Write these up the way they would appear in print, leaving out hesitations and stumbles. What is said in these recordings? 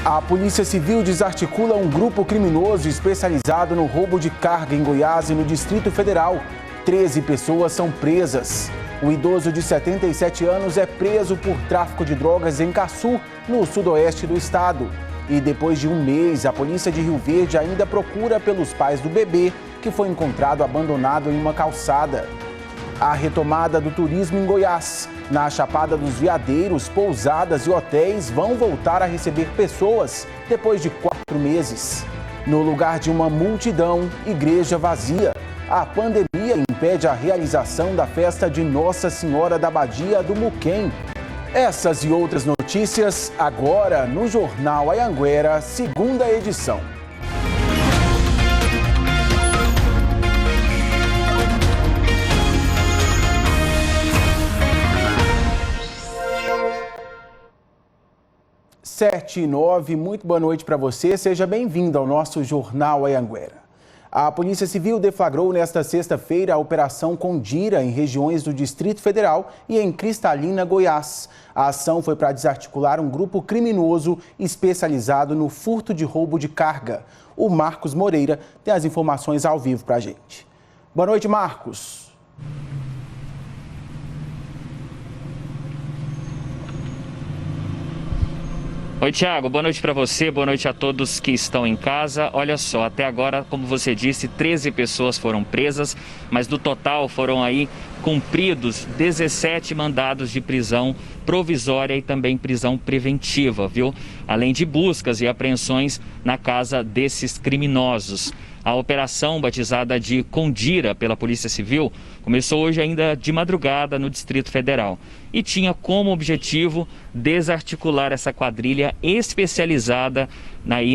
A Polícia Civil desarticula um grupo criminoso especializado no roubo de carga em Goiás e no Distrito Federal. 13 pessoas são presas. O idoso de 77 anos é preso por tráfico de drogas em Caçu, no sudoeste do estado. E depois de um mês, a polícia de Rio Verde ainda procura pelos pais do bebê, que foi encontrado abandonado em uma calçada. A retomada do turismo em Goiás. Na Chapada dos Veadeiros, pousadas e hotéis vão voltar a receber pessoas depois de 4 meses. No lugar de uma multidão, igreja vazia. A pandemia impede a realização da festa de Nossa Senhora da Badia do Muquem. Essas e outras notícias agora no Jornal Anhanguera, segunda edição. Sete e 9, muito boa noite para você, seja bem-vindo ao nosso Jornal Anhanguera. A Polícia Civil deflagrou nesta sexta-feira a Operação Condira em regiões do Distrito Federal e em Cristalina, Goiás. A ação foi para desarticular um grupo criminoso especializado no furto de roubo de carga. O Marcos Moreira tem as informações ao vivo para a gente. Boa noite, Marcos. Oi, Thiago, boa noite para você, boa noite a todos que estão em casa. Olha só, até agora, como você disse, 13 pessoas foram presas, mas do total foram aí cumpridos 17 mandados de prisão provisória e também prisão preventiva, viu? Além de buscas e apreensões na casa desses criminosos. A operação, batizada de Condira pela Polícia Civil, começou hoje ainda de madrugada no Distrito Federal e tinha como objetivo desarticular essa quadrilha especializada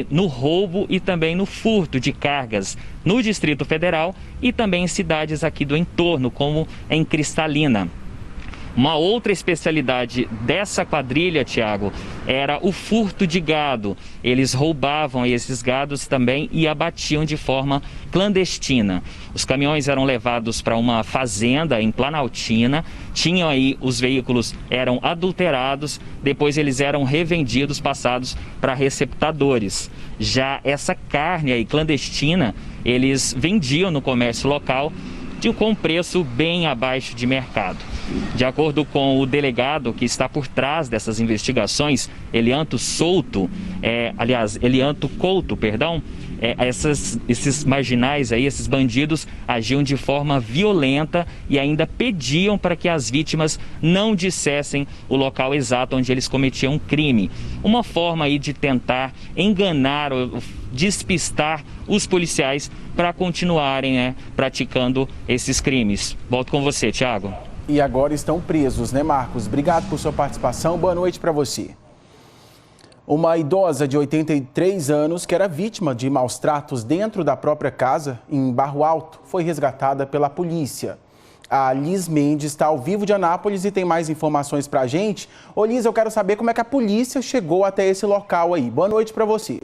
no roubo e também no furto de cargas no Distrito Federal e também em cidades aqui do entorno, como em Cristalina. Uma outra especialidade dessa quadrilha, Thiago, era o furto de gado. Eles roubavam esses gados também e abatiam de forma clandestina. Os caminhões eram levados para uma fazenda em Planaltina, tinham aí, os veículos eram adulterados, depois eles eram revendidos, passados para receptadores. Já essa carne aí clandestina, eles vendiam no comércio local com preço bem abaixo de mercado. De acordo com o delegado que está por trás dessas investigações, Elianto Couto, esses marginais aí, esses bandidos agiam de forma violenta e ainda pediam para que as vítimas não dissessem o local exato onde eles cometiam um crime. Uma forma aí de tentar enganar ou despistar os policiais para continuarem praticando esses crimes. Volto com você, Thiago. E agora estão presos, né, Marcos? Obrigado por sua participação. Boa noite para você. Uma idosa de 83 anos que era vítima de maus tratos dentro da própria casa, em Barro Alto, foi resgatada pela polícia. A Liz Mendes está ao vivo de Anápolis e tem mais informações para a gente. Ô Liz, eu quero saber como é que a polícia chegou até esse local aí. Boa noite para você.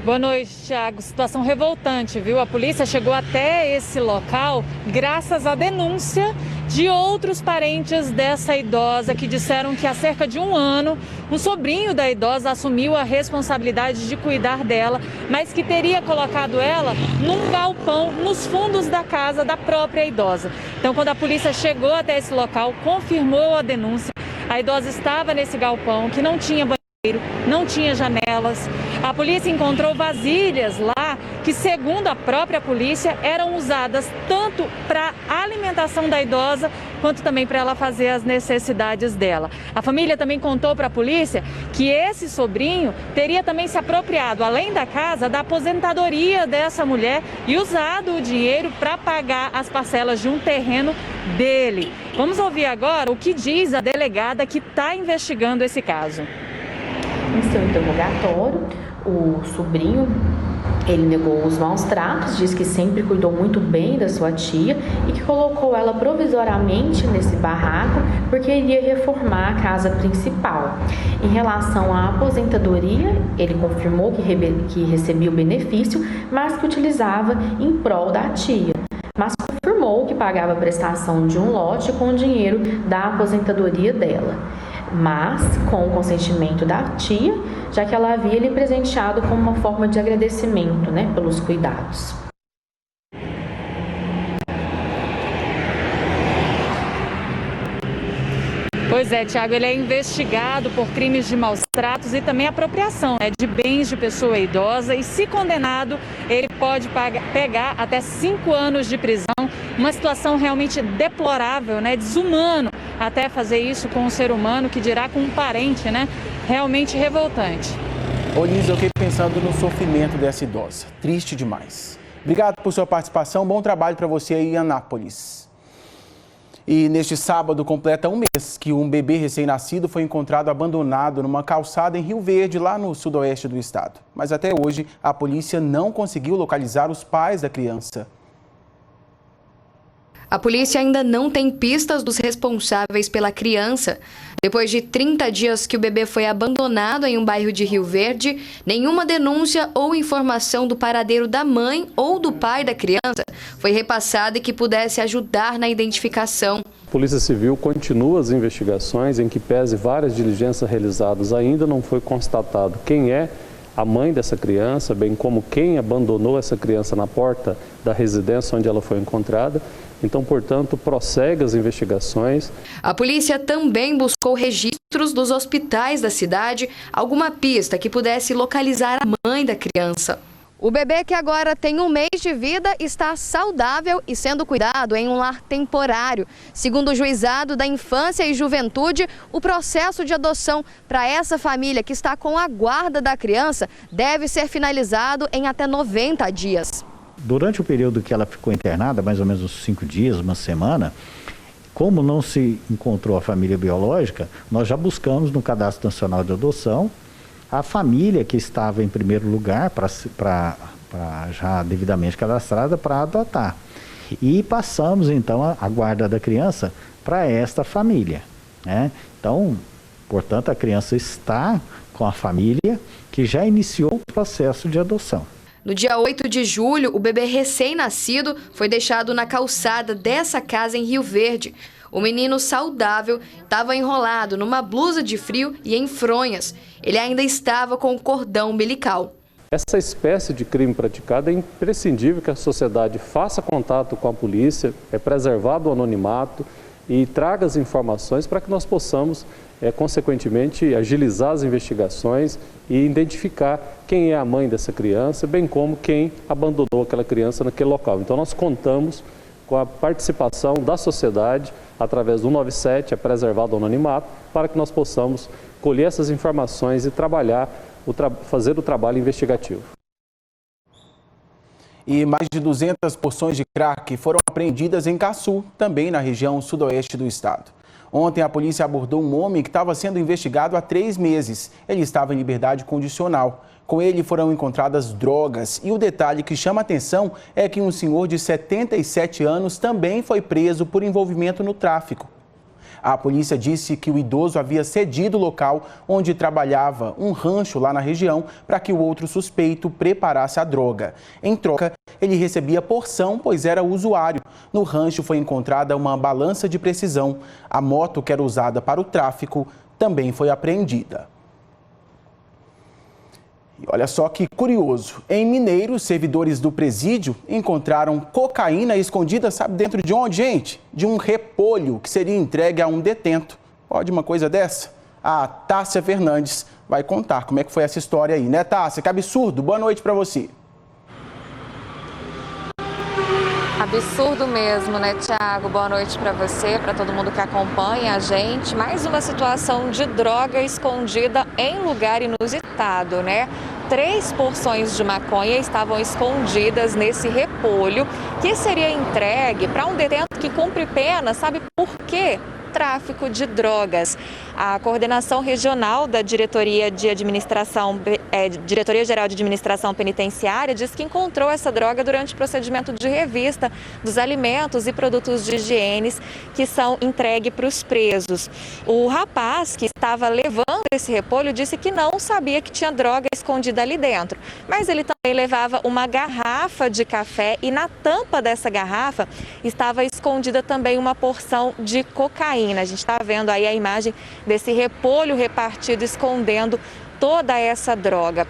Boa noite, Thiago. Situação revoltante, viu? A polícia chegou até esse local graças à denúncia de outros parentes dessa idosa que disseram que há cerca de um ano um sobrinho da idosa assumiu a responsabilidade de cuidar dela, mas que teria colocado ela num galpão nos fundos da casa da própria idosa. Então, quando a polícia chegou até esse local, confirmou a denúncia. A idosa estava nesse galpão que não tinha banheiro, não tinha janelas. A polícia encontrou vasilhas lá que, segundo a própria polícia, eram usadas tanto para a alimentação da idosa quanto também para ela fazer as necessidades dela. A família também contou para a polícia que esse sobrinho teria também se apropriado, além da casa, da aposentadoria dessa mulher e usado o dinheiro para pagar as parcelas de um terreno dele. Vamos ouvir agora o que diz a delegada que está investigando esse caso. Em seu interrogatório, o sobrinho, ele negou os maus tratos, diz que sempre cuidou muito bem da sua tia e que colocou ela provisoriamente nesse barraco porque iria reformar a casa principal. Em relação à aposentadoria, ele confirmou que recebia o benefício, mas que utilizava em prol da tia. Mas confirmou que pagava a prestação de um lote com o dinheiro da aposentadoria dela, mas com o consentimento da tia, já que ela havia lhe presenteado como uma forma de agradecimento, pelos cuidados. Pois é, Tiago, ele é investigado por crimes de maus tratos e também apropriação de bens de pessoa idosa e, se condenado, ele pode pegar até 5 anos de prisão. Uma situação realmente deplorável, desumano até fazer isso com um ser humano, que dirá com um parente, realmente revoltante. Ô Liz, eu fiquei pensando no sofrimento dessa idosa. Triste demais. Obrigado por sua participação, bom trabalho para você aí em Anápolis. E neste sábado completa um mês que um bebê recém-nascido foi encontrado abandonado numa calçada em Rio Verde, lá no sudoeste do estado. Mas até hoje a polícia não conseguiu localizar os pais da criança. A polícia ainda não tem pistas dos responsáveis pela criança. Depois de 30 dias que o bebê foi abandonado em um bairro de Rio Verde, nenhuma denúncia ou informação do paradeiro da mãe ou do pai da criança foi repassada e que pudesse ajudar na identificação. A Polícia Civil continua as investigações, em que pese várias diligências realizadas, ainda não foi constatado quem é a mãe dessa criança, bem como quem abandonou essa criança na porta da residência onde ela foi encontrada. Então, portanto, prossegue as investigações. A polícia também buscou registros dos hospitais da cidade, alguma pista que pudesse localizar a mãe da criança. O bebê, que agora tem 1 mês de vida, está saudável e sendo cuidado em um lar temporário. Segundo o Juizado da Infância e Juventude, o processo de adoção para essa família que está com a guarda da criança deve ser finalizado em até 90 dias. Durante o período que ela ficou internada, mais ou menos uns 5 dias, uma semana, como não se encontrou a família biológica, nós já buscamos no Cadastro Nacional de Adoção a família que estava em primeiro lugar para já devidamente cadastrada para adotar. E passamos então a guarda da criança para esta família, Então, portanto, a criança está com a família que já iniciou o processo de adoção. No dia 8 de julho, o bebê recém-nascido foi deixado na calçada dessa casa em Rio Verde. O menino saudável estava enrolado numa blusa de frio e em fronhas. Ele ainda estava com o cordão umbilical. Essa espécie de crime praticado é imprescindível que a sociedade faça contato com a polícia, é preservado o anonimato e traga as informações para que nós possamos, consequentemente, agilizar as investigações e identificar quem é a mãe dessa criança, bem como quem abandonou aquela criança naquele local. Então, nós contamos com a participação da sociedade, através do 197, é preservado o anonimato, para que nós possamos colher essas informações e fazer o trabalho investigativo. E mais de 200 porções de crack foram apreendidas em Caçu, também na região sudoeste do estado. Ontem a polícia abordou um homem que estava sendo investigado há 3 meses. Ele estava em liberdade condicional. Com ele foram encontradas drogas e o detalhe que chama a atenção é que um senhor de 77 anos também foi preso por envolvimento no tráfico. A polícia disse que o idoso havia cedido o local onde trabalhava, um rancho lá na região, para que o outro suspeito preparasse a droga. Em troca, ele recebia porção, pois era usuário. No rancho foi encontrada uma balança de precisão. A moto que era usada para o tráfico também foi apreendida. E olha só que curioso, em Mineiros, servidores do presídio encontraram cocaína escondida, sabe dentro de onde, gente? De um repolho que seria entregue a um detento. Pode uma coisa dessa? A Tássia Fernandes vai contar como é que foi essa história aí, né, Tássia? Que absurdo. Boa noite para você. Absurdo mesmo, né, Tiago? Boa noite para você, para todo mundo que acompanha a gente. Mais uma situação de droga escondida em lugar inusitado, né? 3 porções de maconha estavam escondidas nesse repolho que seria entregue para um detento que cumpre pena, sabe por quê? Tráfico de drogas. A coordenação regional da Diretoria Geral de Administração Penitenciária diz que encontrou essa droga durante o procedimento de revista dos alimentos e produtos de higiene que são entregues para os presos. O rapaz que estava levando esse repolho disse que não sabia que tinha droga escondida ali dentro, mas ele também levava uma garrafa de café e na tampa dessa garrafa estava escondida também uma porção de cocaína. A gente está vendo aí a imagem desse repolho repartido escondendo toda essa droga.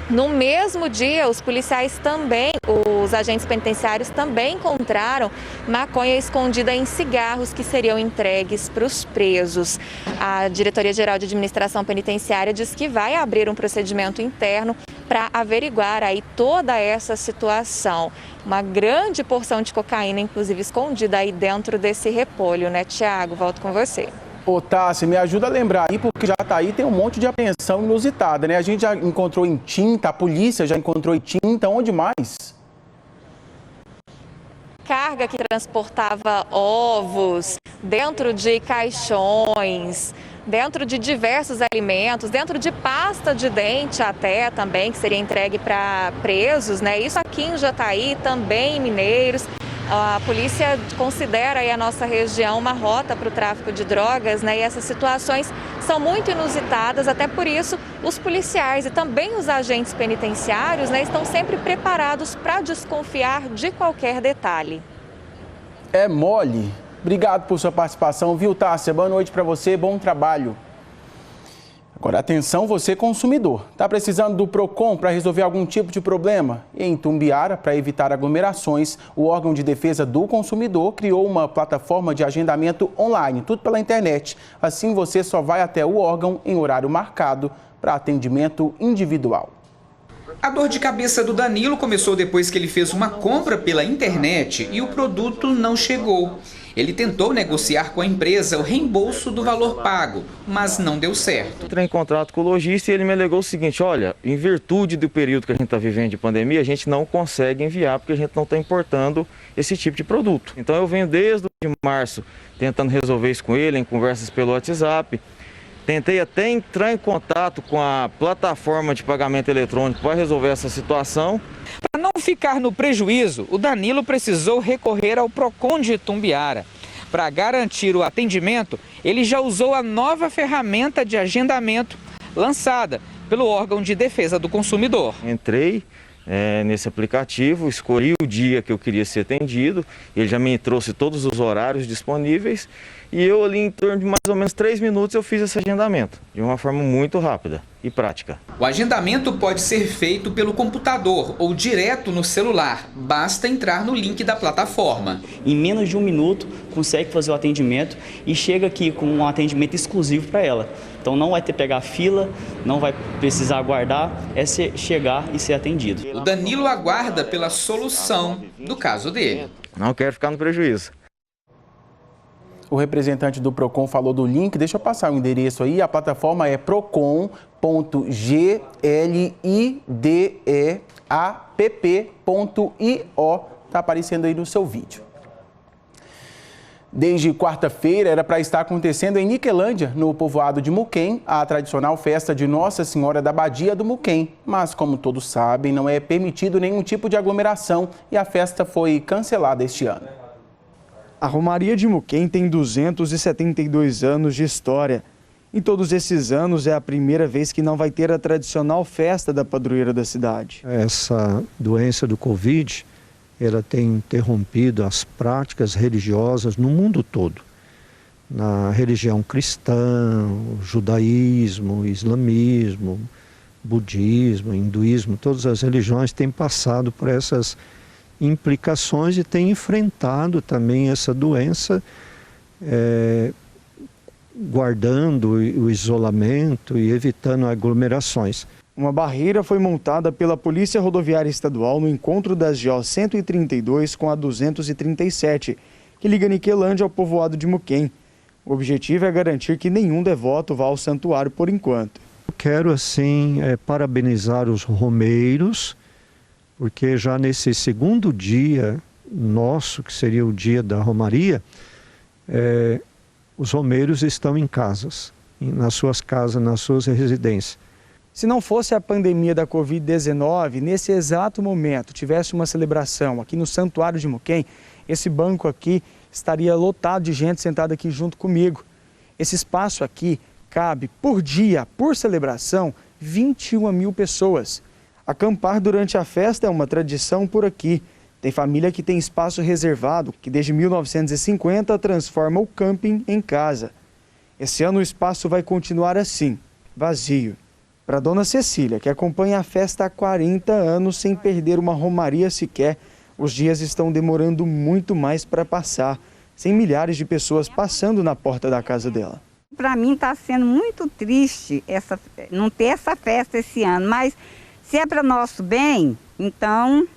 No mesmo dia, os policiais também, os agentes penitenciários também encontraram maconha escondida em cigarros que seriam entregues para os presos. A Diretoria Geral de Administração Penitenciária diz que vai abrir um procedimento interno para averiguar aí toda essa situação. Uma grande porção de cocaína, inclusive, escondida aí dentro desse repolho, né, Tiago? Volto com você. Ô, Tassi, me ajuda a lembrar aí, porque Jataí tem um monte de apreensão inusitada, né? A gente já encontrou em tinta, a polícia já encontrou em tinta, onde mais? Carga que transportava ovos dentro de caixões, dentro de diversos alimentos, dentro de pasta de dente até também, que seria entregue para presos, né? Isso aqui em Jataí, também em Mineiros. A polícia considera aí a nossa região uma rota para o tráfico de drogas, né? E essas situações são muito inusitadas, até por isso os policiais e também os agentes penitenciários, né, estão sempre preparados para desconfiar de qualquer detalhe. É mole. Obrigado por sua participação, viu, Tássia? Boa noite para você, bom trabalho. Agora, atenção, você consumidor. Está precisando do PROCON para resolver algum tipo de problema? Em Tumbiara, para evitar aglomerações, o órgão de defesa do consumidor criou uma plataforma de agendamento online, tudo pela internet. Assim, você só vai até o órgão em horário marcado para atendimento individual. A dor de cabeça do Danilo começou depois que ele fez uma compra pela internet e o produto não chegou. Ele tentou negociar com a empresa o reembolso do valor pago, mas não deu certo. Entrei em contato com o lojista e ele me alegou o seguinte: olha, em virtude do período que a gente está vivendo de pandemia, a gente não consegue enviar porque a gente não está importando esse tipo de produto. Então eu venho desde o de março tentando resolver isso com ele, em conversas pelo WhatsApp. Tentei até entrar em contato com a plataforma de pagamento eletrônico para resolver essa situação. Para não ficar no prejuízo, o Danilo precisou recorrer ao PROCON de Tumbiara. Para garantir o atendimento, ele já usou a nova ferramenta de agendamento lançada pelo órgão de defesa do consumidor. Entrei nesse aplicativo, escolhi o dia que eu queria ser atendido, ele já me trouxe todos os horários disponíveis e eu ali em torno de mais ou menos 3 minutos eu fiz esse agendamento, de uma forma muito rápida e prática. O agendamento pode ser feito pelo computador ou direto no celular, basta entrar no link da plataforma. Em menos de 1 minuto consegue fazer o atendimento e chega aqui com um atendimento exclusivo para ela. Então não vai ter que pegar fila, não vai precisar aguardar, é chegar e ser atendido. O Danilo aguarda pela solução do caso dele. Não quero ficar no prejuízo. O representante do PROCON falou do link, deixa eu passar o endereço aí, a plataforma é procon.glideapp.io, está aparecendo aí no seu vídeo. Desde quarta-feira era para estar acontecendo em Niquelândia, no povoado de Muquem, a tradicional festa de Nossa Senhora da Badia do Muquem. Mas, como todos sabem, não é permitido nenhum tipo de aglomeração e a festa foi cancelada este ano. A Romaria de Muquem tem 272 anos de história. Em todos esses anos é a primeira vez que não vai ter a tradicional festa da padroeira da cidade. Essa doença do Covid, ela tem interrompido as práticas religiosas no mundo todo. Na religião cristã, judaísmo, islamismo, budismo, hinduísmo, todas as religiões têm passado por essas implicações e têm enfrentado também essa doença, guardando o isolamento e evitando aglomerações. Uma barreira foi montada pela Polícia Rodoviária Estadual no encontro das GO 132 com a 237, que liga Niquelândia ao povoado de Muquem. O objetivo é garantir que nenhum devoto vá ao santuário por enquanto. Eu quero, assim, parabenizar os romeiros, porque já nesse segundo dia nosso, que seria o dia da Romaria, os romeiros estão em casas. nas suas casas, nas suas residências. Se não fosse a pandemia da Covid-19, nesse exato momento, tivesse uma celebração aqui no Santuário de Muquem, esse banco aqui estaria lotado de gente sentada aqui junto comigo. Esse espaço aqui cabe, por dia, por celebração, 21 mil pessoas. Acampar durante a festa é uma tradição por aqui. Tem família que tem espaço reservado, que desde 1950 transforma o camping em casa. Esse ano o espaço vai continuar assim, vazio. Para dona Cecília, que acompanha a festa há 40 anos sem perder uma romaria sequer, os dias estão demorando muito mais para passar, sem milhares de pessoas passando na porta da casa dela. Para mim está sendo muito triste não ter essa festa esse ano, mas se é para nosso bem, então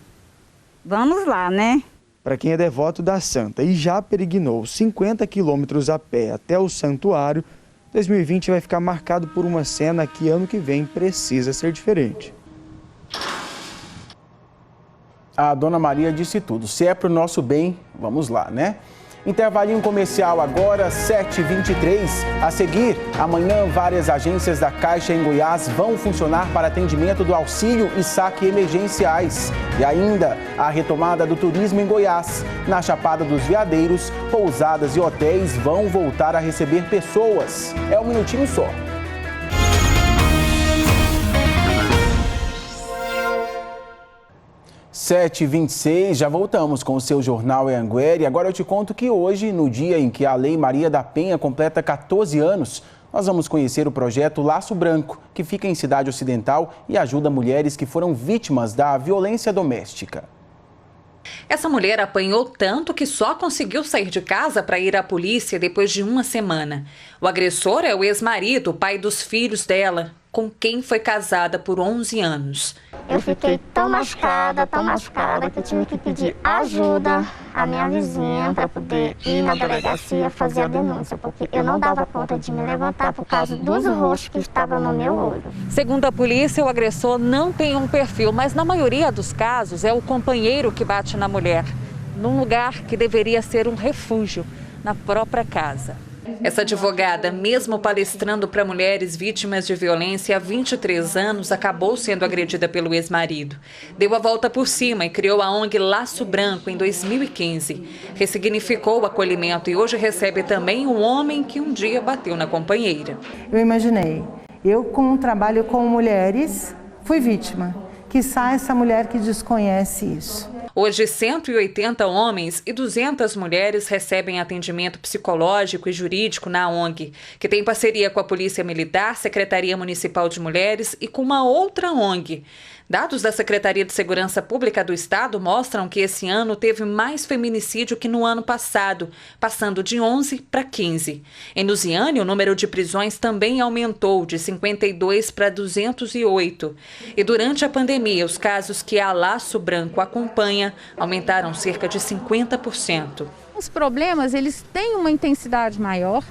vamos lá, né? Para quem é devoto da Santa e já peregrinou 50 quilômetros a pé até o santuário, 2020 vai ficar marcado por uma cena que ano que vem precisa ser diferente. A dona Maria disse tudo. Se é para o nosso bem, vamos lá, né? Intervalinho comercial agora, 7h23. A seguir, amanhã várias agências da Caixa em Goiás vão funcionar para atendimento do auxílio e saque emergenciais. E ainda, a retomada do turismo em Goiás. Na Chapada dos Veadeiros, pousadas e hotéis vão voltar a receber pessoas. É um minutinho só. (7h26), já voltamos com o seu Jornal Anhanguera e agora eu te conto que hoje, no dia em que a Lei Maria da Penha completa 14 anos, nós vamos conhecer o projeto Laço Branco, que fica em Cidade Ocidental e ajuda mulheres que foram vítimas da violência doméstica. Essa mulher apanhou tanto que só conseguiu sair de casa para ir à polícia depois de uma semana. O agressor é o ex-marido, pai dos filhos dela, com quem foi casada por 11 anos. Eu fiquei tão machucada que eu tive que pedir ajuda à minha vizinha para poder ir na delegacia fazer a denúncia, porque eu não dava conta de me levantar por causa dos roxos que estavam no meu olho. Segundo a polícia, o agressor não tem um perfil, mas na maioria dos casos é o companheiro que bate na mulher, num lugar que deveria ser um refúgio, na própria casa. Essa advogada, mesmo palestrando para mulheres vítimas de violência há 23 anos, acabou sendo agredida pelo ex-marido. Deu a volta por cima e criou a ONG Laço Branco em 2015. Ressignificou o acolhimento e hoje recebe também um homem que um dia bateu na companheira. Eu imaginei, eu com um trabalho com mulheres, fui vítima. Quiçá essa mulher que desconhece isso. Hoje, 180 homens e 200 mulheres recebem atendimento psicológico e jurídico na ONG, que tem parceria com a Polícia Militar, Secretaria Municipal de Mulheres e com uma outra ONG. Dados da Secretaria de Segurança Pública do Estado mostram que esse ano teve mais feminicídio que no ano passado, passando de 11 para 15. Em Lusiânia, o número de prisões também aumentou de 52 para 208. E durante a pandemia, os casos que a Laço Branco acompanha aumentaram cerca de 50%. Os problemas, eles têm uma intensidade maior.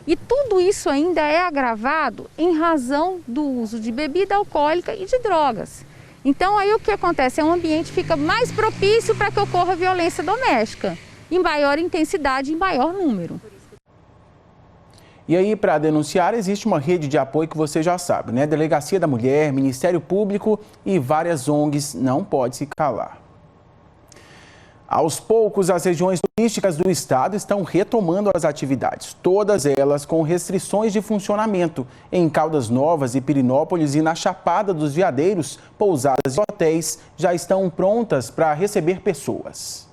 E tudo isso ainda é agravado em razão do uso de bebida alcoólica e de drogas. Então aí o que acontece? O ambiente fica mais propício para que ocorra violência doméstica, em maior intensidade, em maior número. E aí, para denunciar, existe uma rede de apoio que você já sabe, né? Delegacia da Mulher, Ministério Público e várias ONGs, não pode se calar. Aos poucos, as regiões turísticas do estado estão retomando as atividades, todas elas com restrições de funcionamento. Em Caldas Novas e Pirinópolis e na Chapada dos Veadeiros, pousadas e hotéis já estão prontas para receber pessoas.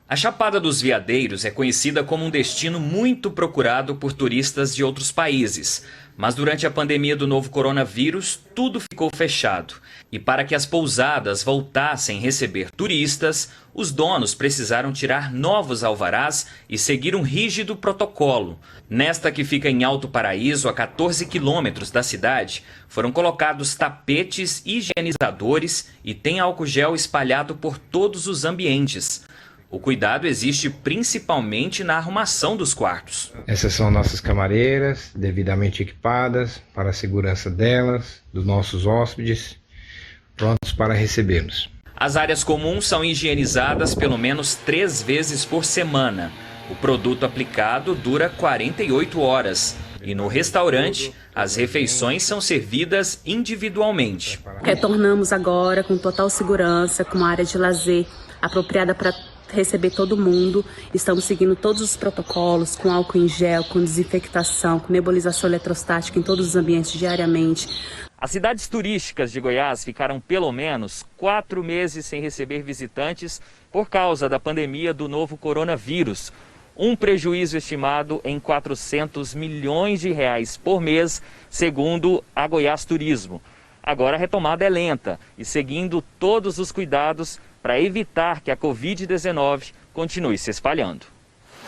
A Chapada dos Veadeiros é conhecida como um destino muito procurado por turistas de outros países. Mas durante a pandemia do novo coronavírus, tudo ficou fechado. E para que as pousadas voltassem a receber turistas, os donos precisaram tirar novos alvarás e seguir um rígido protocolo. Nesta que fica em Alto Paraíso, a 14 quilômetros da cidade, foram colocados tapetes higienizadores e tem álcool gel espalhado por todos os ambientes. O cuidado existe principalmente na arrumação dos quartos. Essas são nossas camareiras, devidamente equipadas para a segurança delas, dos nossos hóspedes, prontos para recebê-los. As áreas comuns são higienizadas pelo menos 3 vezes por semana. O produto aplicado dura 48 horas. E no restaurante, as refeições são servidas individualmente. Retornamos agora com total segurança, com uma área de lazer apropriada para receber todo mundo. Estamos seguindo todos os protocolos, com álcool em gel, com desinfectação, com nebulização eletrostática em todos os ambientes diariamente. As cidades turísticas de Goiás ficaram pelo menos 4 meses sem receber visitantes por causa da pandemia do novo coronavírus. Um prejuízo estimado em 400 milhões de reais por mês, segundo a Goiás Turismo. Agora a retomada é lenta e seguindo todos os cuidados para evitar que a Covid-19 continue se espalhando.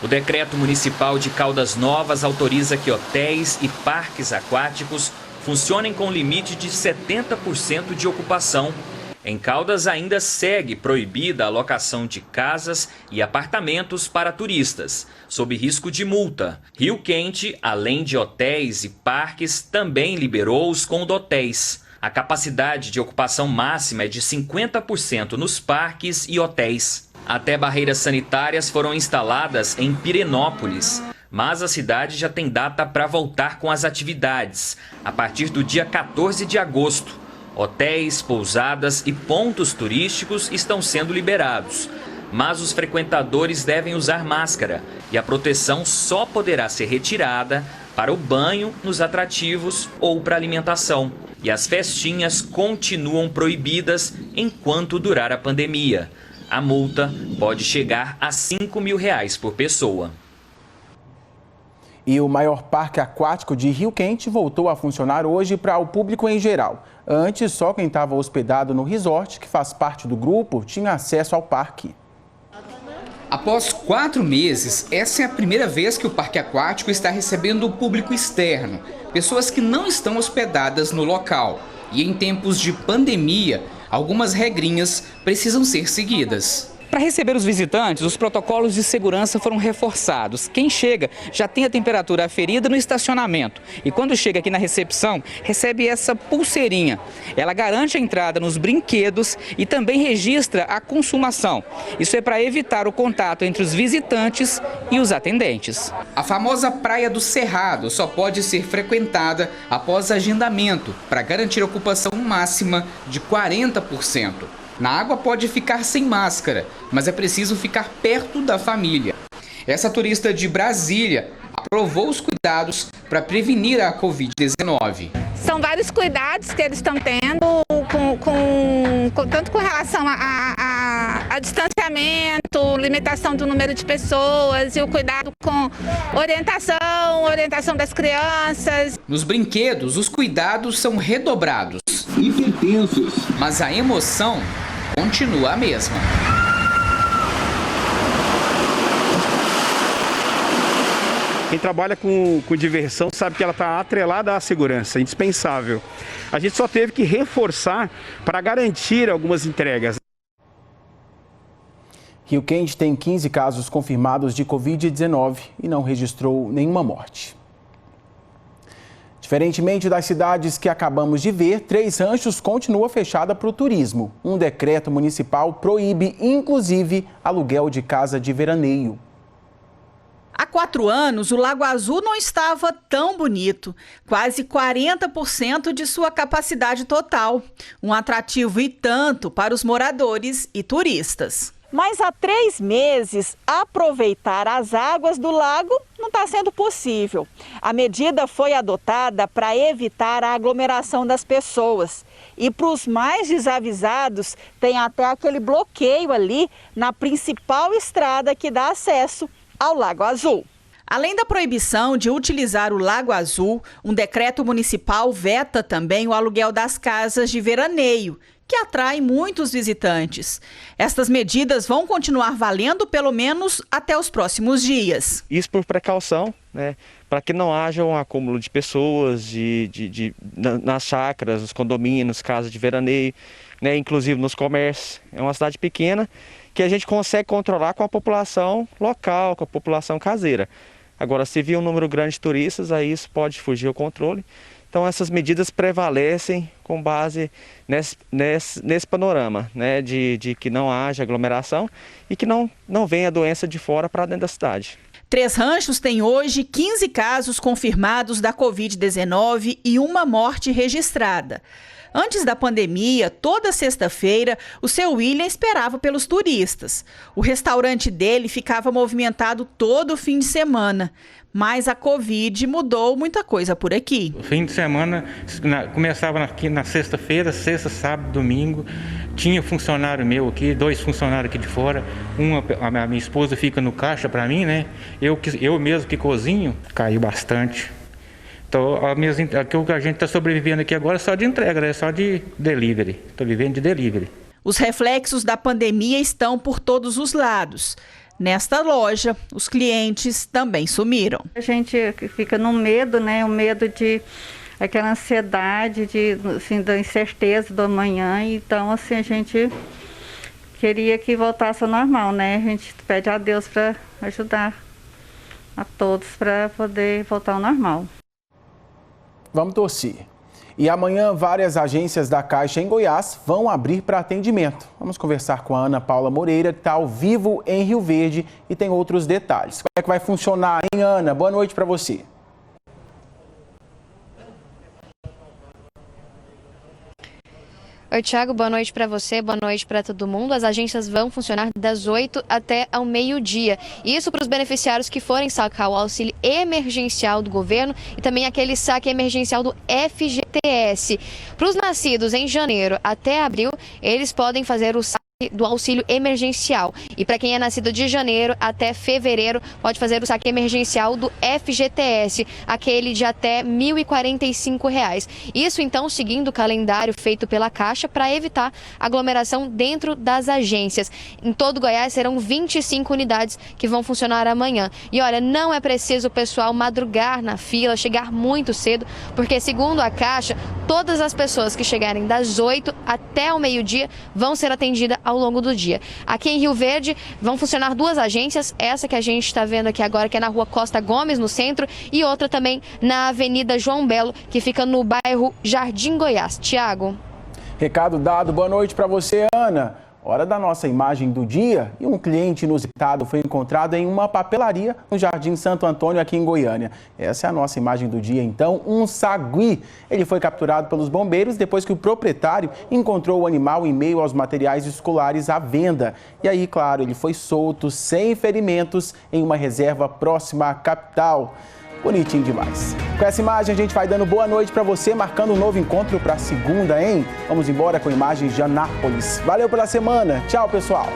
O decreto municipal de Caldas Novas autoriza que hotéis e parques aquáticos funcionem com limite de 70% de ocupação. Em Caldas ainda segue proibida a locação de casas e apartamentos para turistas, sob risco de multa. Rio Quente, além de hotéis e parques, também liberou os condotéis. A capacidade de ocupação máxima é de 50% nos parques e hotéis. Até barreiras sanitárias foram instaladas em Pirenópolis. Mas a cidade já tem data para voltar com as atividades, a partir do dia 14 de agosto. Hotéis, pousadas e pontos turísticos estão sendo liberados, mas os frequentadores devem usar máscara e a proteção só poderá ser retirada para o banho nos atrativos ou para alimentação. E as festinhas continuam proibidas enquanto durar a pandemia. A multa pode chegar a R$5 mil por pessoa. E o maior parque aquático de Rio Quente voltou a funcionar hoje para o público em geral. Antes, só quem estava hospedado no resort, que faz parte do grupo, tinha acesso ao parque. Após 4 meses, essa é a primeira vez que o parque aquático está recebendo o público externo, pessoas que não estão hospedadas no local. E em tempos de pandemia, algumas regrinhas precisam ser seguidas. Para receber os visitantes, os protocolos de segurança foram reforçados. Quem chega já tem a temperatura aferida no estacionamento. E quando chega aqui na recepção, recebe essa pulseirinha. Ela garante a entrada nos brinquedos e também registra a consumação. Isso é para evitar o contato entre os visitantes e os atendentes. A famosa Praia do Cerrado só pode ser frequentada após agendamento, para garantir a ocupação máxima de 40%. Na água pode ficar sem máscara, mas é preciso ficar perto da família. Essa turista de Brasília aprovou os cuidados para prevenir a Covid-19. São vários cuidados que eles estão tendo, tanto com relação a distanciamento, limitação do número de pessoas e o cuidado com orientação das crianças. Nos brinquedos, os cuidados são redobrados. Hipertensos. Mas a emoção continua a mesma. Quem trabalha com diversão sabe que ela está atrelada à segurança, indispensável. A gente só teve que reforçar para garantir algumas entregas. Rio Quente tem 15 casos confirmados de Covid-19 e não registrou nenhuma morte. Diferentemente das cidades que acabamos de ver, Três Ranchos continua fechada para o turismo. Um decreto municipal proíbe, inclusive, aluguel de casa de veraneio. Há 4 anos, o Lago Azul não estava tão bonito, quase 40% de sua capacidade total. Um atrativo e tanto para os moradores e turistas. Mas há 3 meses, aproveitar as águas do lago não está sendo possível. A medida foi adotada para evitar a aglomeração das pessoas. E para os mais desavisados, tem até aquele bloqueio ali na principal estrada que dá acesso ao Lago Azul. Além da proibição de utilizar o Lago Azul, um decreto municipal veta também o aluguel das casas de veraneio, que atrai muitos visitantes. Estas medidas vão continuar valendo pelo menos até os próximos dias. Isso por precaução, né? Para que não haja um acúmulo de pessoas nas chácaras, nos condomínios, casas de veraneio, né? Inclusive nos comércios. É uma cidade pequena que a gente consegue controlar com a população local, com a população caseira. Agora, se vir um número grande de turistas, aí isso pode fugir ao controle. Então, essas medidas prevalecem com base nesse panorama, né, de que não haja aglomeração e que não venha a doença de fora para dentro da cidade. Três Ranchos tem hoje 15 casos confirmados da Covid-19 e uma morte registrada. Antes da pandemia, toda sexta-feira, o seu William esperava pelos turistas. O restaurante dele ficava movimentado todo fim de semana. Mas a Covid mudou muita coisa por aqui. O fim de semana começava aqui na sexta-feira, sexta, sábado, domingo. Tinha funcionário meu aqui, 2 funcionários aqui de fora. A minha esposa fica no caixa para mim, né? Eu mesmo que cozinho, caiu bastante. Então, o que a gente está sobrevivendo aqui agora é só de entrega, é só de delivery. Estou vivendo de delivery. Os reflexos da pandemia estão por todos os lados. Nesta loja, os clientes também sumiram. A gente fica no medo, né? O medo de aquela ansiedade, assim, da incerteza do amanhã. Então, assim, a gente queria que voltasse ao normal, né? A gente pede a Deus para ajudar a todos para poder voltar ao normal. Vamos torcer. E amanhã várias agências da Caixa em Goiás vão abrir para atendimento. Vamos conversar com a Ana Paula Moreira, que está ao vivo em Rio Verde e tem outros detalhes. Como é que vai funcionar, hein, Ana? Boa noite para você. Oi, Thiago, boa noite para você, boa noite para todo mundo. As agências vão funcionar das 8 até ao meio-dia. Isso para os beneficiários que forem sacar o auxílio emergencial do governo e também aquele saque emergencial do FGTS. Para os nascidos em janeiro até abril, eles podem fazer o saque do auxílio emergencial. E para quem é nascido de janeiro até fevereiro, pode fazer o saque emergencial do FGTS, aquele de até R$ 1.045. Isso, então, seguindo o calendário feito pela Caixa para evitar aglomeração dentro das agências. Em todo Goiás serão 25 unidades que vão funcionar amanhã. E olha, não é preciso o pessoal madrugar na fila, chegar muito cedo, porque segundo a Caixa, todas as pessoas que chegarem das 8 até o meio-dia vão ser atendidas ao longo do dia. Aqui em Rio Verde vão funcionar 2 agências, essa que a gente está vendo aqui agora, que é na Rua Costa Gomes, no centro, e outra também na Avenida João Belo, que fica no bairro Jardim Goiás. Tiago. Recado dado, boa noite para você, Ana. Hora da nossa imagem do dia, e um cliente inusitado foi encontrado em uma papelaria no Jardim Santo Antônio, aqui em Goiânia. Essa é a nossa imagem do dia, então, um sagui. Ele foi capturado pelos bombeiros depois que o proprietário encontrou o animal em meio aos materiais escolares à venda. E aí, claro, ele foi solto sem ferimentos em uma reserva próxima à capital. Bonitinho demais. Com essa imagem a gente vai dando boa noite para você, marcando um novo encontro para segunda, hein? Vamos embora com imagens de Anápolis. Valeu pela semana. Tchau, pessoal.